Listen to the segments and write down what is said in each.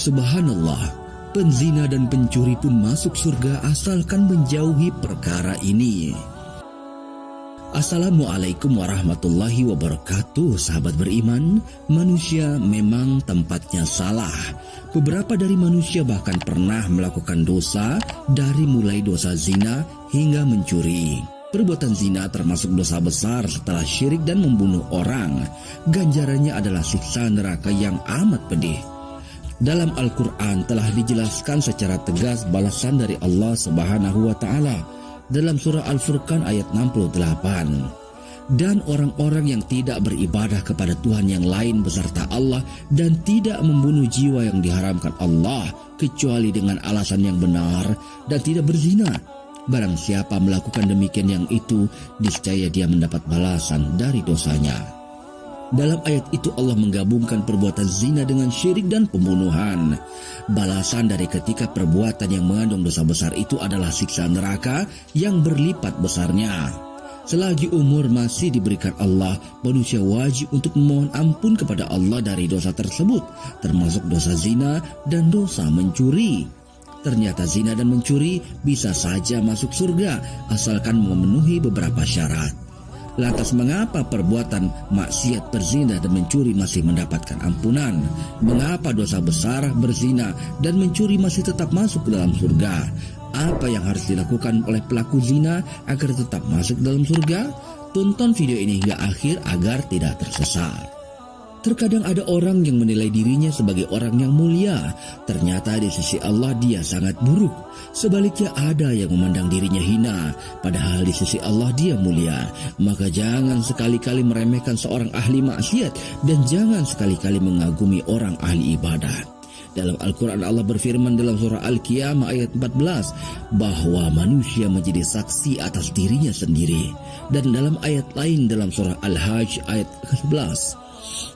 Subhanallah, penzina dan pencuri pun masuk surga asalkan menjauhi perkara ini. Assalamualaikum warahmatullahi wabarakatuh. Sahabat beriman, manusia memang tempatnya salah. Beberapa dari manusia bahkan pernah melakukan dosa, dari mulai dosa zina hingga mencuri. Perbuatan zina termasuk dosa besar setelah syirik dan membunuh orang. Ganjarannya adalah siksa neraka yang amat pedih. Dalam Al-Quran telah dijelaskan secara tegas balasan dari Allah Subhanahu wa Ta'ala dalam surah Al-Furqan ayat 68. Dan orang-orang yang tidak beribadah kepada Tuhan yang lain beserta Allah dan tidak membunuh jiwa yang diharamkan Allah kecuali dengan alasan yang benar dan tidak berzina. Barang siapa melakukan demikian yang itu, niscaya dia mendapat balasan dari dosanya. Dalam ayat itu Allah menggabungkan perbuatan zina dengan syirik dan pembunuhan. Balasan dari ketika perbuatan yang mengandung dosa besar itu adalah siksa neraka yang berlipat besarnya. Selagi umur masih diberikan Allah, manusia wajib untuk memohon ampun kepada Allah dari dosa tersebut, termasuk dosa zina dan dosa mencuri. Ternyata zina dan mencuri bisa saja masuk surga asalkan memenuhi beberapa syarat. Lantas mengapa perbuatan maksiat berzina dan mencuri masih mendapatkan ampunan? Mengapa dosa besar berzina dan mencuri masih tetap masuk ke dalam surga? Apa yang harus dilakukan oleh pelaku zina agar tetap masuk dalam surga? Tonton video ini hingga akhir agar tidak tersesat. Terkadang ada orang yang menilai dirinya sebagai orang yang mulia, ternyata di sisi Allah dia sangat buruk. Sebaliknya ada yang memandang dirinya hina, padahal di sisi Allah dia mulia. Maka jangan sekali-kali meremehkan seorang ahli maksiat dan jangan sekali-kali mengagumi orang ahli ibadah. Dalam Al-Quran Allah berfirman dalam surah Al-Qiyamah ayat 14 bahwa manusia menjadi saksi atas dirinya sendiri. Dan dalam ayat lain dalam surah Al-Hajj ayat ke-11,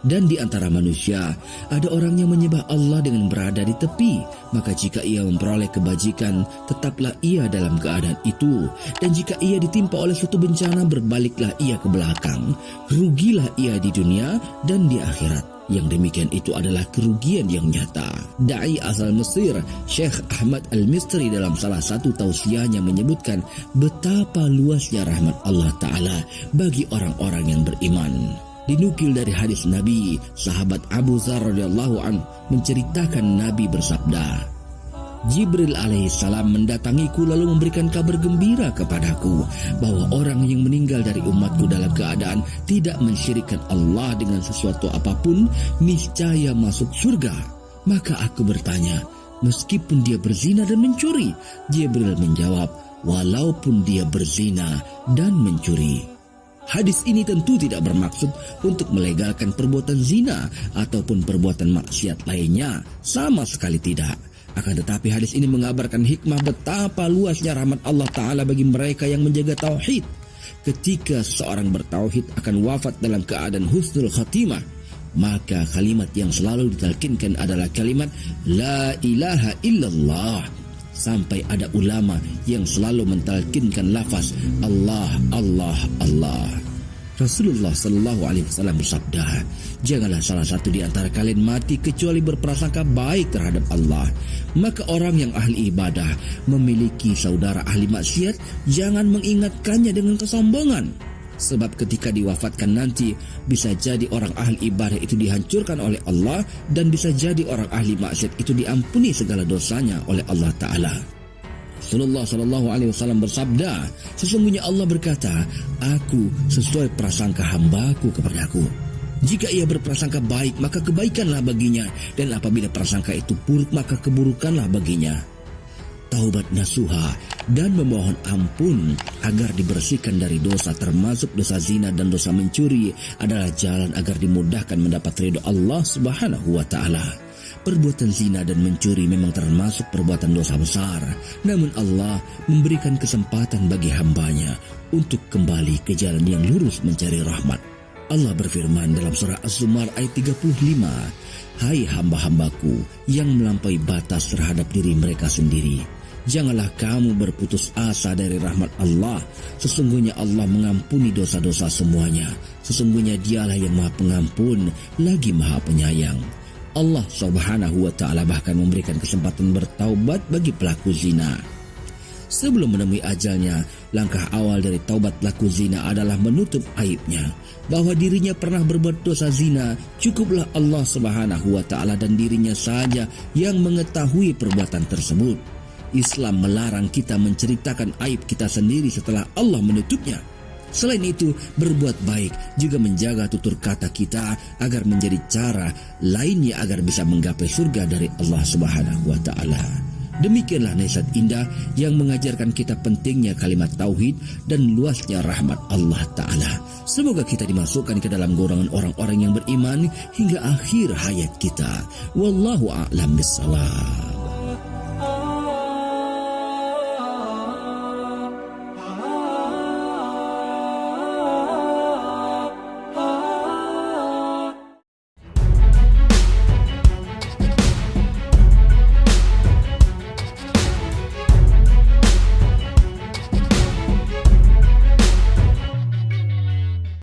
dan di antara manusia ada orang yang menyembah Allah dengan berada di tepi, maka jika ia memperoleh kebajikan tetaplah ia dalam keadaan itu, dan jika ia ditimpa oleh suatu bencana berbaliklah ia ke belakang. Rugilah ia di dunia dan di akhirat. Yang demikian itu adalah kerugian yang nyata. Dai asal Mesir, Syekh Ahmad Al-Misri dalam salah satu tausiahnya menyebutkan betapa luasnya rahmat Allah Ta'ala bagi orang-orang yang beriman. Dinukil dari hadis Nabi, sahabat Abu Dzar radhiyallahu anhu menceritakan Nabi bersabda, Jibril alaihissalam mendatangiku lalu memberikan kabar gembira kepadaku bahwa orang yang meninggal dari umatku dalam keadaan tidak mensyirikkan Allah dengan sesuatu apapun niscaya masuk surga. Maka aku bertanya, meskipun dia berzina dan mencuri? Jibril menjawab, walaupun dia berzina dan mencuri. Hadis ini tentu tidak bermaksud untuk melegalkan perbuatan zina ataupun perbuatan maksiat lainnya, sama sekali tidak. Akan tetapi hadis ini mengabarkan hikmah betapa luasnya rahmat Allah Ta'ala bagi mereka yang menjaga tauhid. Ketika seseorang bertauhid akan wafat dalam keadaan husnul khatimah, maka kalimat yang selalu ditalkinkan adalah kalimat La ilaha illallah. Sampai ada ulama yang selalu mentalkinkan lafaz Allah, Allah, Allah. Rasulullah Sallallahu Alaihi Wasallam bersabda, janganlah salah satu di antara kalian mati kecuali berprasangka baik terhadap Allah. Maka orang yang ahli ibadah memiliki saudara ahli maksiat, jangan mengingatkannya dengan kesombongan. Sebab ketika diwafatkan nanti, bisa jadi orang ahli ibadah itu dihancurkan oleh Allah dan bisa jadi orang ahli maksiat itu diampuni segala dosanya oleh Allah Ta'ala. Rasulullah Sallallahu Alaihi Wasallam bersabda, sesungguhnya Allah berkata, aku sesuai prasangka hambaku kepadaku. Jika ia berprasangka baik, maka kebaikanlah baginya, dan apabila prasangka itu buruk, maka keburukanlah baginya. Taubat nasuha dan memohon ampun agar dibersihkan dari dosa termasuk dosa zina dan dosa mencuri adalah jalan agar dimudahkan mendapat ridho Allah Subhanahu wa Ta'ala. Perbuatan zina dan mencuri memang termasuk perbuatan dosa besar, namun Allah memberikan kesempatan bagi hambanya untuk kembali ke jalan yang lurus mencari rahmat. Allah berfirman dalam surah Az-Zumar ayat 35, hai hamba-hambaku yang melampaui batas terhadap diri mereka sendiri, janganlah kamu berputus asa dari rahmat Allah. Sesungguhnya Allah mengampuni dosa-dosa semuanya. Sesungguhnya dialah yang maha pengampun lagi maha penyayang. Allah Subhanahu wa Ta'ala bahkan memberikan kesempatan bertaubat bagi pelaku zina. Sebelum menemui ajalnya, langkah awal dari taubat pelaku zina adalah menutup aibnya, bahwa dirinya pernah berbuat dosa zina. Cukuplah Allah Subhanahu wa Ta'ala dan dirinya saja yang mengetahui perbuatan tersebut. Islam melarang kita menceritakan aib kita sendiri setelah Allah menutupnya. Selain itu, berbuat baik juga menjaga tutur kata kita agar menjadi cara lainnya agar bisa menggapai surga dari Allah Subhanahu wa Ta'ala. Demikianlah nasihat indah yang mengajarkan kita pentingnya kalimat tauhid dan luasnya rahmat Allah Ta'ala. Semoga kita dimasukkan ke dalam golongan orang-orang yang beriman hingga akhir hayat kita. Wallahu a'lam bishawab.